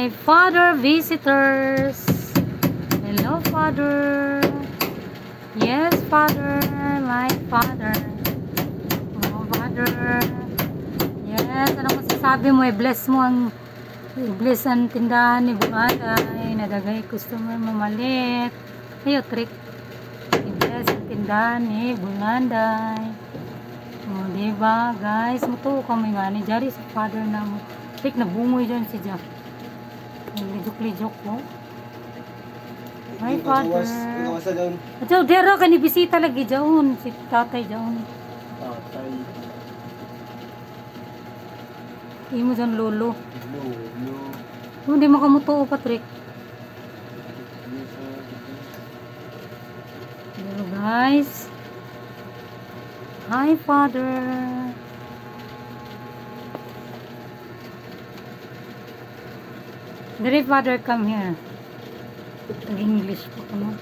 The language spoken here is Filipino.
my father visitors. Hello, Father. Yes, Father, my Father. Oh, Father. Yes, ano masasabi mo? I-bless mo ang i-bless ang tindahan ni Bungaday. Nadagay customer mamalit. Ayo, trick. I-bless ang tindahan ni Bungaday. O, diba, guys? Mutuo kami nga ni Jari sa Father na mo. Trick, nabungoy dyan si Jack. Lidok-lidok po. Hi, Father. At so, dero ka ni bisita lagi dyan. Si tatay dyan. Tatay. Hindi mo dyan lolo. Lolo. Hindi makamutuo, Patrick. Hello, guys. Hi, Father. Dere, Father, come here. Nag-English pa ka mo.